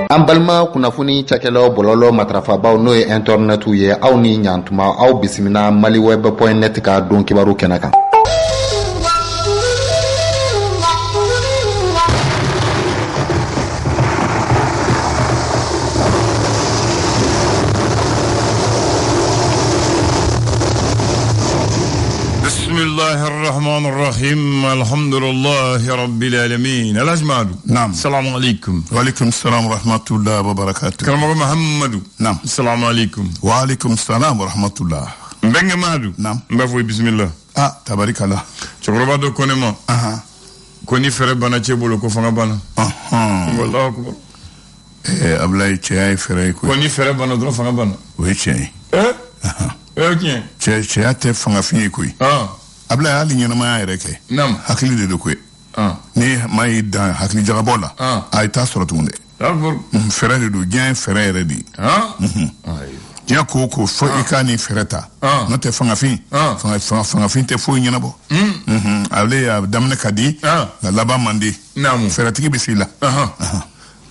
An balima kunnafoni cakɛlaw bɔlɔlɔ matrafabaw n'o ye internet ye aw ni ɲantuma aw bisimila maliweb.net ka don kibaru kɛnɛ kan. الرحمن الرحيم الحمد لله رب العالمين الأجمال. نعم. السلام عليكم. وعليكم السلام ورحمة الله وبركاته. كرم محمد. نعم. السلام عليكم. وعليكم السلام ورحمة الله. بنج مادو. نعم. بفوي بسم الله. تبارك الله. شكرا بدو كونما. كوني فربنا تبولو كفنا بنا. والله أكبر. أبلاي شيء فري كوني فربنا درو فنا بنا. ويشي. اوكي. شيء تفنا فيني كوي. abla ali nyana ma yareke nam hakili de ko ni mai da hakili jagabola ay ta sorotunde akbar ferere do gen ferere di ya ko fo ikani fereta no te fanga fin fanga fin te fo nyana bo able ya damne kadi la laba mandi nam ferati bisila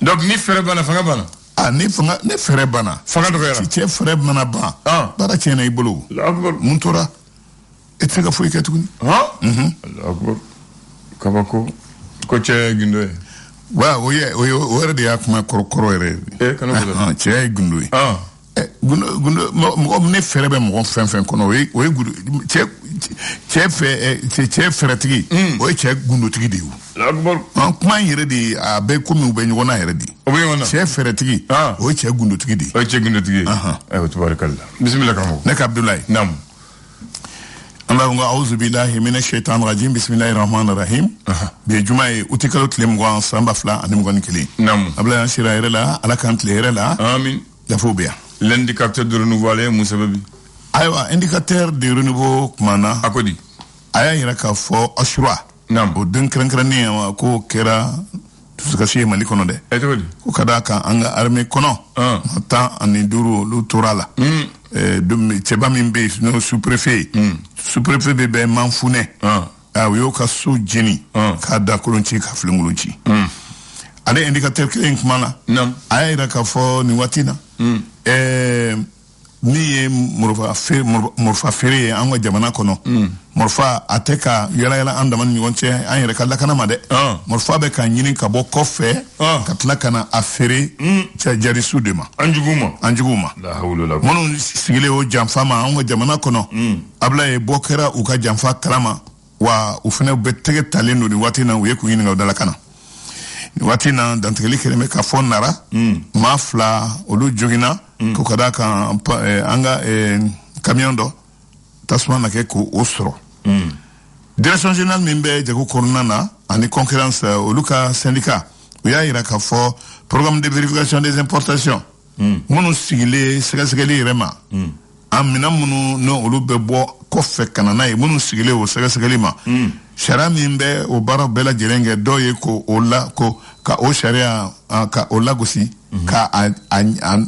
donc ni fere bana fanga bana ni fanga ne fere bana fanga do yara ci fere bana ba bara ci na ibulu akbar muntora etega foi que tu akbar kabako ko che gundo wa oye de akuma korokoro ere kana gundo che gundo gundo mo ne ferebe mo fen kono we gundo che fere tigi o che gundo tigi de akbar kuma yere de abe ko mi be nyona yere di che fere tigi o che gundo tigi de o che gundo tigi tabarakallah bismillah kamo nek abdoulaye nam اللهم أعوذ بالله من الشيطان الرجيم بسم الله الرحمن الرحيم بجمعة أتكلم تلم قان سامبا فلا أني مقان كلي نعم أبلا نشير إيرلا على كانت لإيرلا آمين يفوبيا l'indicateur de renouveau مسببي أيوة indicateur de renouveau كمانا أكودي أيا يراك فو أشرا نعم ودن كرنكرني كو كرا تسكاشي مالي كونو ده أتودي كو كداكا أنغا أرمي كونو تا أني دورو لو تورala dum teba min be no sous-préfet sous-préfet be manfune yo ka so jeni ka da kolonchi ka flungulunchi ale indicateur clink mana ayira ka fo ni watina ni morfa fere anwa jamana kono morfa ateka yala andaman ni wonche ayira ka lakana made morfa be kan nyini ka bo kofe ka tlakana afere cha jari sudema anjuguma la hawla la mono sigile o jamfama anwa jamana kono abla e bokera u ka jamfa kalama wa ufene betege talendo ni watina u yeku yini ngawdala kana ni watina dantekeli keleme ka fonnara mafla olu jogina ko kadaka anga camion do tasma na ke ko osro direction générale mimbe jago corona ani concurrence oluka syndicat uya ira ka fo programme de vérification des importations munu sigile segasegeli rema amina munu no olu be bo ko fe kanana e munu sigile o segasegeli ma shara mimbe o bara bela jerenge doye ko ola ko ka o sharia ka ola gosi ka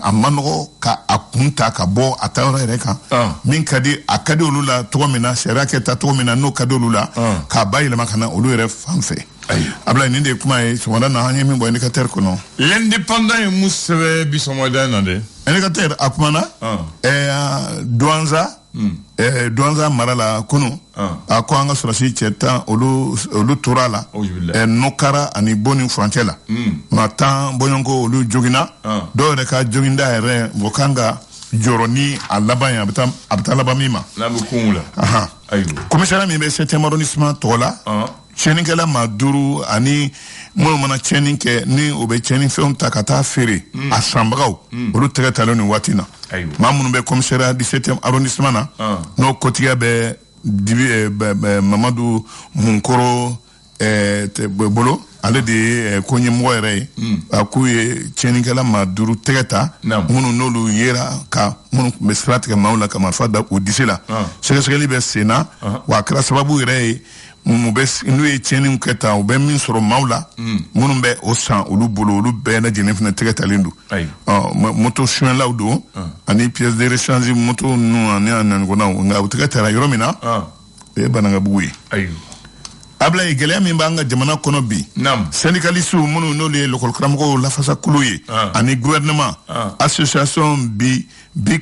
amano ka akunta ka bo atawra reka min kadi akadi olula togomina sharia ke ta togomina no kadi olula ka bayile makana olu re fanfe abla ninde kuma e somada na hanye min bo indicateur kono l'indépendant e musebe bisomoda nande indicateur akumana douanza douanza marala kono ako anga surasi cheta olu turala nokara ani boni frontiera matan bonyongo olu jogina do de ka joginda ere bokanga joroni alabanya abta labamima la bukumula ayo commissaire mi be 7e arrondissement tola chenikela maduru ani mo mana chenike ni obe chenin fe onta kata fere asambagaw olu tege taloni watina mamunu be commissaire 17e arrondissement na no kotiga be dibi Mamadou Munkoro bolo ale de konye moere akuye chenikela maduru tegeta munu nolu yera ka munu be strategie maula ka marfada odisela sekeli be sena wa kra sababu ire mubes inwe cheni mketa ube min soro maula munu be osan olu bolo olu be na jenefna tegeta lindu moto shuen laudo ani pièce de rechange moto nu ani ngona nga utegeta la yoromina e bananga buyi Ablaye gɛlɛya min b'an ka jamana kɔnɔ bi syndicaliste minnu n'olu ye l'école karamɔgɔw lafasakulu ye ani gouvernement association bi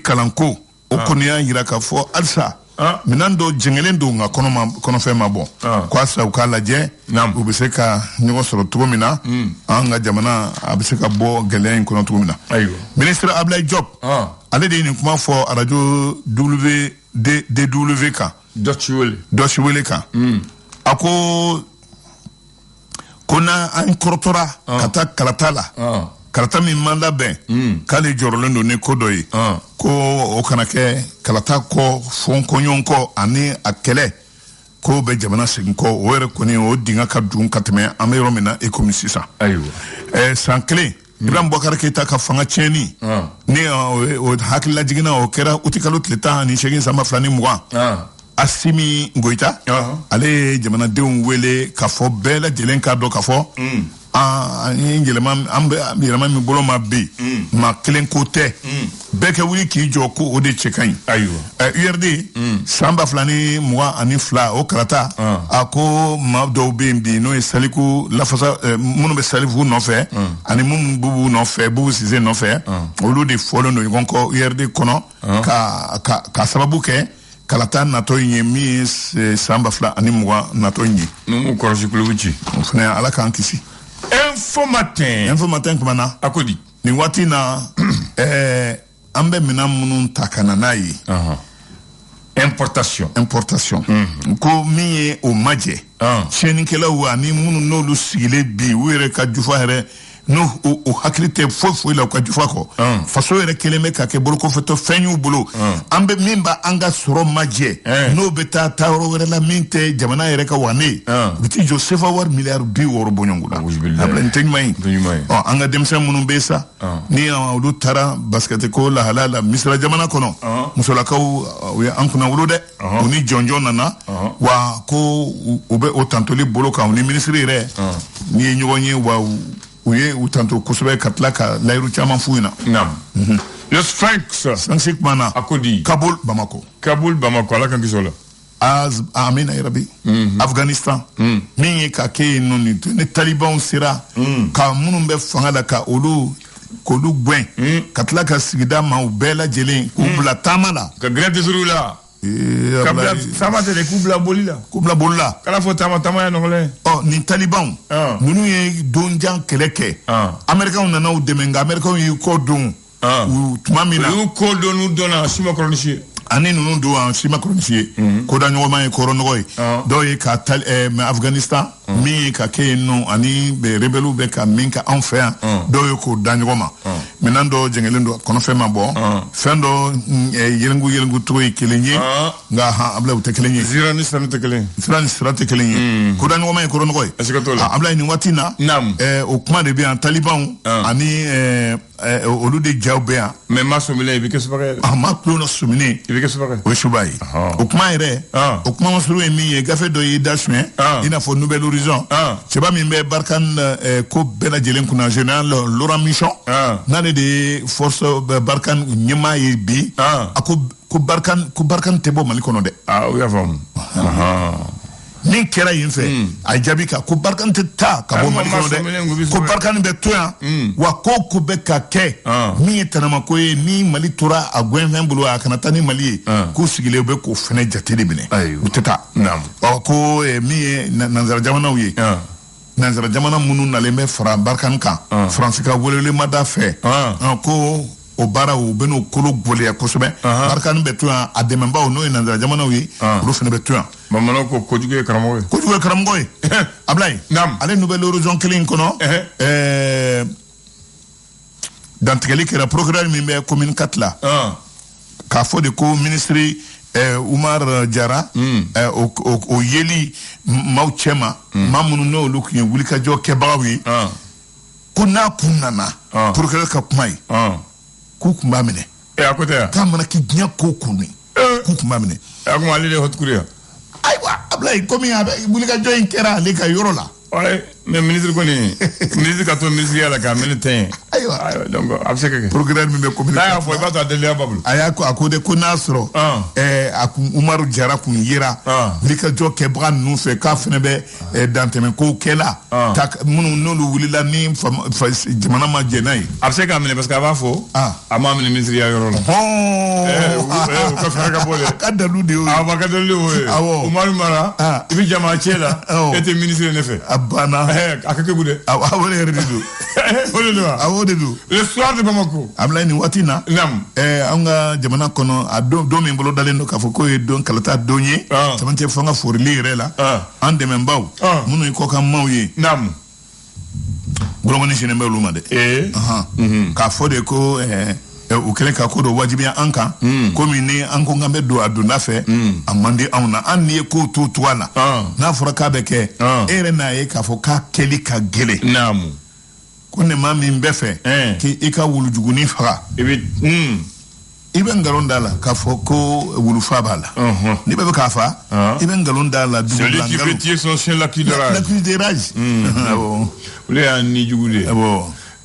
kalanko o kɔni y'a jira k'a fɔ halisa minɛn dɔ jɛngɛlen don nka kɔnɔfɛn ma bɔ ko halisa u k'a lajɛ u bɛ se ka ɲɔgɔn sɔrɔ cogo min na an ka jamana a bɛ se ka bɔ gɛlɛya in kɔnɔ cogo min na ministre Ablaye Diop ale de ye nin kuma fɔ radio DW kan Deutsche Welle kan a ko na an kɔrɔtɔra ka taa kalata la kalata min man labɛn k'ale jɔrɔlen don ni ko dɔ ye ko o kana kɛ kalata kɔ fɔnkɔɲɔgɔn kɔ ani a kɛlɛ ko bɛ jamana segin kɔ o yɛrɛ kɔni o dinga ka dun ka tɛmɛ an bɛ yɔrɔ min na e komi sisan san kelen Ibrahim Boubacar Keita ka fanga tiɲɛni ni o hakililajiginna o kɛra uti kalo tile 18 sanba 2020 Assimi Goïta ale ye jamanadenw wele k'a fɔ bɛɛ lajɛlen k'a dɔn k'a fɔ an ye yɛlɛma min bolo ma bi ma kelen ko tɛ bɛɛ kɛ wuli k'i jɔ ko o de cɛ ka ɲi URD san 2022 o karata a ko maa dɔw bɛ yen bi n'o ye saliku lafasa minnu bɛ salifu nɔfɛ ani minnu bubu nɔfɛ bubu sise nɔfɛ olu de fɔlen don ɲɔgɔn kɔ URD kɔnɔ ka sababu kɛ kalata natɔ in ye min ye san 2020 natɔ in ye n'u kɔrɔsi kulubu ci o fana ala k'an kisi info matin kuma na a ko di nin waati na an bɛ minɛn minnu ta ka na n'a ye importation ko min ye o majɛ tiɲɛnikɛlaw ani minnu n'olu sigilen bi u yɛrɛ ka jufa yɛrɛ n'o o hakili tɛ foyi la u ka jufa kɔ faso yɛrɛ kelen bɛ ka kɛ bolokɔfɛtɔ fɛn y'u bolo an bɛ min b'a an ka sɔrɔ majɛ n'o bɛ taa yɔrɔ wɛrɛ la min tɛ jamana yɛrɛ ka wane ye u bɛ t'i jɔ sefa wari miliyari 60 bɔɲɔgɔn la a bila nin tɛ ɲuman ye an ka denmisɛn minnu bɛ sa ni olu taara basikɛti ko lahala la misira jamana kɔnɔ musolakaw u ye an kunna wolo dɛ u ni jɔnjɔn nana wa ko u bɛ o tantoli bolo kan u ni minisiri yɛrɛ n'i ye ɲɔgɔn ye wa u ye u tanto kosɛbɛ ka tila ka layiru caman f'u ɲɛna. Le Sphinx. Sphinx kumana. A ko di. Kabul Bamako ala kan kisɛ o la. Amina yarabi. Afghanistan. Min ye ka kɛ yen nɔ ni talibanw sera ka minnu bɛ fanga la ka k'olu gɛn ka tila ka sigida maaw bɛɛ lajɛlen k'u bila taama la. Ka gɛrɛ disiriw la. Sama tɛ dɛ k'u bila boli la. Kala fɔ taama ya nɔgɔlen. Nin talibanw ninnu ye donjan kɛlɛ kɛ Américains nana u dɛmɛ nka Américains y'u kɔ don tuma min na. U y'u kɔ don n'u dɔnna si ma kɔrɔnisi ye. ani ninnu don an si ma kɔrɔnisi ye ko da ɲɔgɔnma ye kɔrɔnɔgɔ ye dɔw ye ka Afghanistan min ye ka kɛ yen nɔ ani rebelles bɛ ka min kɛ anw fɛ yan dɔw ye k'o da ɲɔgɔn ma minɛn dɔ jɛngɛlen don kɔnɔfɛn ma bɔ fɛn dɔ yelengu cogo ye kelen ye nka Ablaye u tɛ kelen ye sira ni sira tɛ kelen ye ko da ɲɔgɔnma ye kɔrɔnɔgɔ ye Ablaye nin waati na o kuma de bɛ yan talibanw ani olu de jaw bɛ yan mais ma sɔminen i bɛ kɛ subaga ye ma kulona sɔminen i bɛ kɛ subaga ye o ye suba ye o kuma yɛrɛ o kuma masuru ye min ye gafe dɔ y'i da suɲɛ i n'a fɔ Nouvelle Horizon cɛba min bɛ Barkhane ko bɛɛ lajɛlen kunna général Laurent Michon n'ale de ye force Barkhane ɲɛmaa ye bi a ko Barkhane tɛ bɔ Mali kɔnɔ dɛ o y'a faamu min kɛra yen fɛ a jaabi ka ko Barkhane tɛ taa ka bɔ Mali kɔnɔ dɛ ko Barkhane bɛ to yan wa ko bɛ ka kɛ min ye tanamako ye ni Mali tora a gɛnfɛn bolo a kana taa ni Mali ye k'u sigilen bɛ k'o fɛnɛ jate de minɛ u tɛ taa ko min ye nanzara jamanaw ye nanzara jamana minnu nalen bɛ fara Barkhane kan Faransi ka welewelemada fɛ ko o baara u bɛ n'o kolo gɛlɛya kosɛbɛ Barkhane bɛ to yan a dɛmɛbaaw n'o ye nanzara jamanaw ye olu fɛnɛ bɛ to yan bamananw ko kojugu ye karamɔgɔ ye Ablaye ale Nouvelle Horizon kelen in kɔnɔ dantigɛli kɛra procureur min bɛ commune 4 la k'a fɔ de ko ministre Umar Jara o yeli maaw cɛma maa minnu n'olu tun ye wulikajɔ kɛbagaw ye ko n'a kun nana procureur ka kuma ye k'u kun b'a minɛ a ko tɛ yan k'a mana kɛ diɲɛ ko kun ye k'u kun b'a minɛ a ko ale de ye hɔtukuri yan ayiwa Ablaye komi wulikajɔ in kɛra ale ka yɔrɔ la mais ministre kɔni ministre ka to ministre ya la k'a mɛnɛ tɛ Aïwa. Donc, abseke. Programme me communication. Là, il faut pas t'attendre à Babou. Ayako akode ko nasro akun Umaru Jara kun yira lika jo kebra nu fe ka fene be danteme ko kela tak munu nolu wulila ni jamana ma jenai abseke amene parce que avant fo ama amene ministre ya yoro ko fere ka bole kadalu de o kadalu o Umaru Mara ibi jama chela était ministre ne fait abana akake gude awole redu awode du le soir de Bamako amla ni watina nam anga jamana kono do min bolo dalen do kafo ko e don kalata donye tamante fanga for lire la ande men baw munu ko kam mawye nam bolo ni jene mbelu made ka fode ko u kele ka ko do wajibi anka ko mi ni anko ngambe do aduna fe amande awna anni ko to toala na fura ka beke ere na e ka fo ka keli ka gele nam ko ne ma min befe ki ika wulu juguni fara ibe ngalon dala ka fo ko wulu fa bala ni be ka fa ibe ngalon dala du celui qui fait tirer son chien la cuisse de rage le ani jugude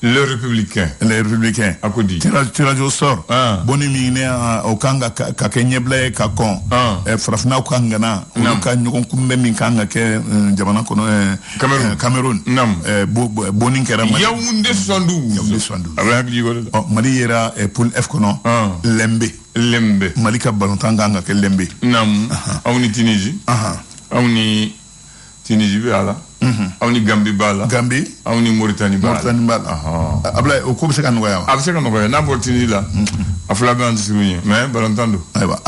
le républicain akodi tirajo sor boni mi ne o kanga ka kenyebla ka kon frafna ko ngana o ka nyugon kumbe min kanga ke jamana kono Cameroun boni kera ma Yaoundé 72 avec digo mali yera pour F kono lembe mali ka balontanga nga ke lembe awni Tunisie bala awni Gambie bala awni Mauritanie bala abla o ko se kan ngoya na Mauritanie la afla ban siruñe mais balantando aywa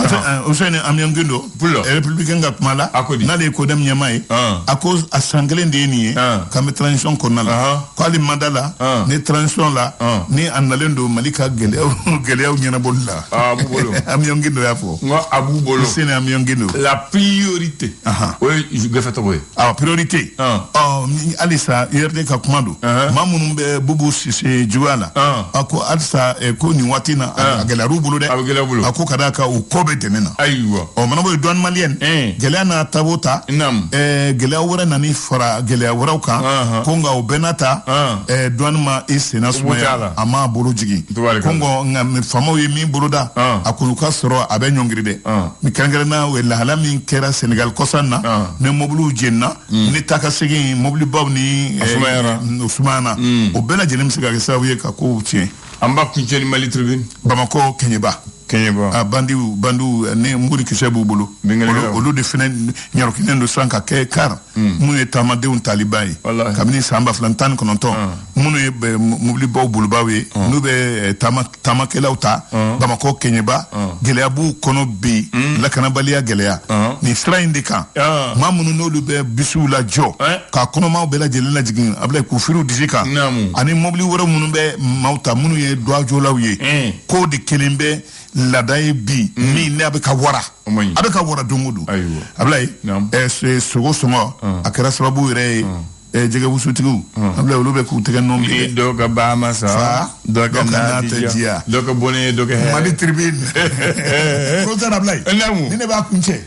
o sene am yongindo républicain nga mala na le ko dem nyamay à cause à sanglé ndeni comme transition konala ko ali mandala ne transition la ni annalendo malika gelew nyana bolla abubolo am yongindo yafo ngo abubolo sene am yongindo la priorité oui je vais faire priorité alisa yerde ka kumando mamunu be bubu sise juala ako alisa ko ni watina agela rubulo de ako kadaka u kobe denena aywa o manabo don malien gela na tabota gela wora nani fara gela wora ka konga o benata don ma isena suma ama bolo jigi kongo ngam famo yemi boloda akuluka soro abe nyongiride mi kangere na we la halami kera Senegal kosanna ne mobulu jenna ni takasigi mobili baw ni Ousmana o bela jenem siga sawiye ka ko tie amba kuncheni Mali Tribune Bamako Kenyeba bandu ne muri kisebu bulu olu de fene nyaro kinendo sanka ke kar mu etamade un talibai kamini samba flantan kononton mu ne mobili baw bulu bawe nu be tama kelauta Bamako Kenyeba gelea bu kono bi la kanabalia gelea ni sra indika mamunu no lu be bisu la jo ka kono ma be la jelena jigin abla ku firu dizika ani mobili woro munu be mauta munu ye doa jo lawye ko de kelimbe ladai bi mi ne abeka wara dongodu ablay sogo songo akara sababu ire jege busutigu ablay olube ku tege nombi do ga ba masa do ga natia do ga bone do ga Mali Tribune ko tan ablay ni ne ba kunche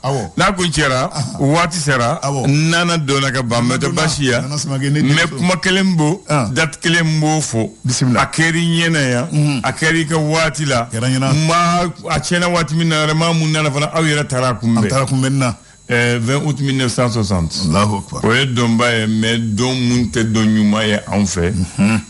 awo na kunchera wati sera nana do na ga bamba to bashia me kuma kelembo dat kelembo fo bismillah akeri nyena ya akeri ka wati la ma achena wati minna ma munna na fana awira tarakumbe na 20 août 1960 Allahu Akbar ouais domba mais don munte don nyuma ya en fait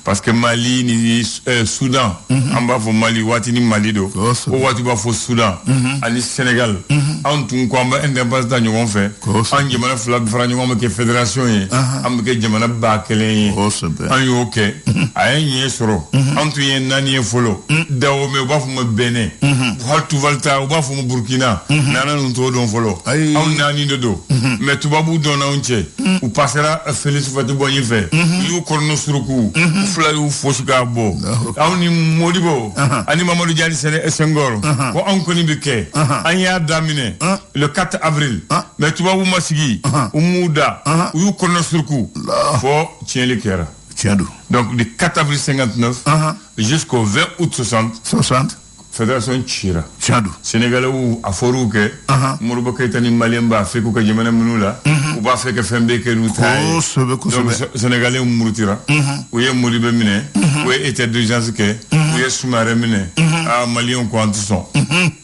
parce que Mali ni Soudan en bas fo Mali wati ni Mali do o wati ba fo Soudan ani Sénégal en tout ko amba indépendance da nyom fait en jamana fla fra nyom ke fédération yi am ke jamana ba kelen en yo ke ay ni soro en tout yen nani folo dawo me ba fo mo Benin haltu Volta ba fo mo Burkina nana non to don folo ni de do mais tubabu dona onche ou passera Félix Fatou Boyi fait yu korno suruku fla yu fosuka bo awni modibo ani Mamadou Diallo Senghor ko onkoni bike anya damine le 4 avril mais tubabu masigi umuda yu korno suruku fo tienli kera tiendo donc du 4 avril 59 jusqu'au 20 août 60 fédération cira tiadu sénégalais ou aforu ke Modibo Keïta ni malien ba fe ko ka jamana munula ou ba fe ke fembe ke ruta ko donc sénégalais murutira ou ye Modibo mine ou ye état d'urgence ke ou ye Soumaré mine malien ko en son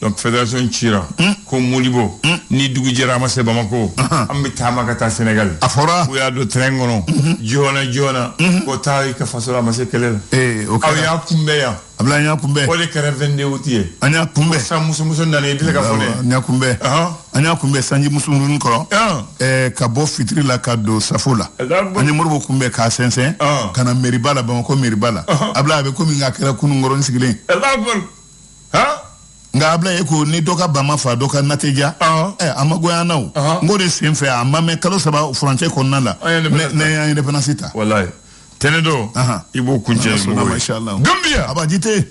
donc fédération cira ko Modibo ni dugu jara ma se Bamako ambi tama kata Sénégal afora ou ya do trengono jona ko tayi ka fasola ma se kelel okay aw ya kumbe ya abla nya kumbe o le kere vende utie anya kumbe sa musu nane dile ka fone nya kumbe anya kumbe sanji musu nun ko ka bo fitri la ka do safola anya Modibo kumbe ka sensen kana meribala Bamako meribala abla be ko mi ngakira kunu ngoron sigile nga abla eko ni doka bama fa doka nateja amagoya nawo ngode senfe amame kalo saba français konna la ne independence ta wallahi tenedo ibo kunje machallah Gambia abajite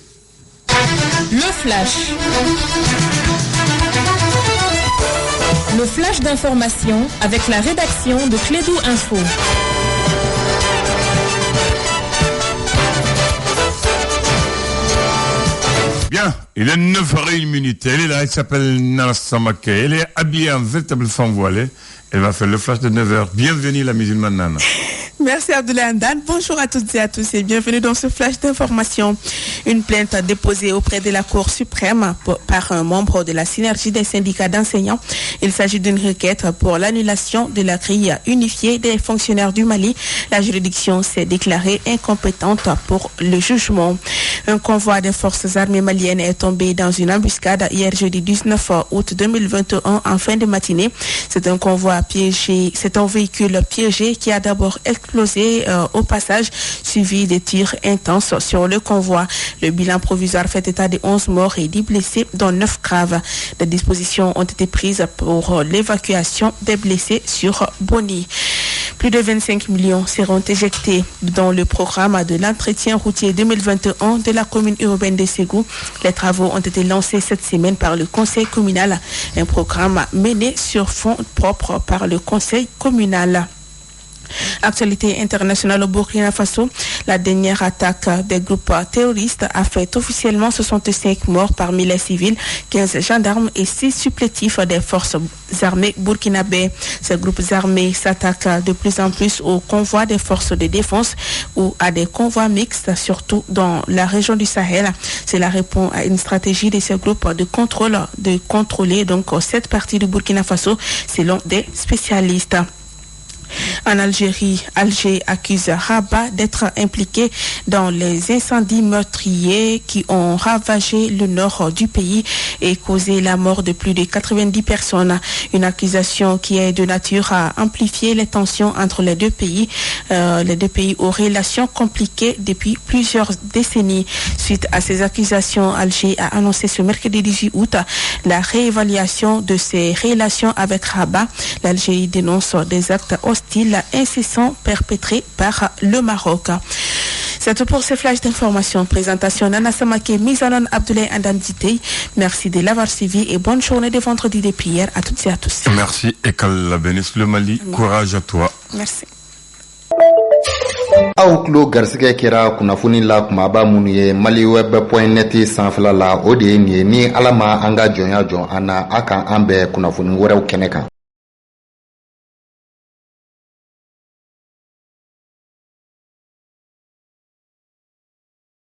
le flash d'information avec la rédaction de Clédou Info. Bien, il est 9h01. Elle est là, elle s'appelle Nana Samake. Elle est habillée en véritable femme voilée. Elle va faire le flash de 9h. Bienvenue la musulmane Nana. Merci Abdoulaye Andane. Bonjour à toutes et à tous et bienvenue dans ce flash d'information. Une plainte déposée auprès de la Cour suprême par un membre de la synergie des syndicats d'enseignants. Il s'agit d'une requête pour l'annulation de la grille unifiée des fonctionnaires du Mali. La juridiction s'est déclarée incompétente pour le jugement. Un convoi des forces armées maliennes est tombé dans une embuscade hier jeudi 19 août 2021 en fin de matinée. C'est un convoi piégé, c'est un véhicule piégé qui a d'abord explosé au passage, suivi de tirs intenses sur le convoi. Le bilan provisoire fait état de 11 morts et 10 blessés, dont 9 graves. Des dispositions ont été prises pour l'évacuation des blessés sur Boni. Plus de 25 millions seront éjectés dans le programme de l'entretien routier 2021 de la commune urbaine de Ségou. Les travaux ont été lancés cette semaine par le conseil communal, un programme mené sur fonds propres par le conseil communal. Actualité internationale au Burkina Faso, la dernière attaque des groupes terroristes a fait officiellement 65 morts parmi les civils, 15 gendarmes et 6 supplétifs des forces armées burkinabées. Ces groupes armés s'attaquent de plus en plus aux convois des forces de défense ou à des convois mixtes, surtout dans la région du Sahel. Cela répond à une stratégie de ces groupes de contrôler donc cette partie du Burkina Faso, selon des spécialistes. En Algérie, Alger accuse Rabat d'être impliqué dans les incendies meurtriers qui ont ravagé le nord du pays et causé la mort de plus de 90 personnes. Une accusation qui est de nature à amplifier les tensions entre les deux pays aux relations compliquées depuis plusieurs décennies. Suite à ces accusations, Alger a annoncé ce mercredi 18 août la réévaluation de ses relations avec Rabat. L'Algérie dénonce des actes hostiles incessants perpétrés par le Maroc. C'est tout pour ce flash d'information. Présentation Nana Samake, mise en œuvre Abdoulaye Andane Dité. Merci de l'avoir suivi et bonne journée de vendredi de prière à toutes et à tous. Merci et qu'Allah bénisse le Mali. Courage à toi. Merci. aw tulo garisɛgɛ kɛra kunnafoni la kumaba minnu ye maliweb.net sanfɛla la o de ye nin ye ni ala ma an ka jɔnya jɔn an na a kan an bɛɛ kunnafoni wɛrɛw kɛnɛ kan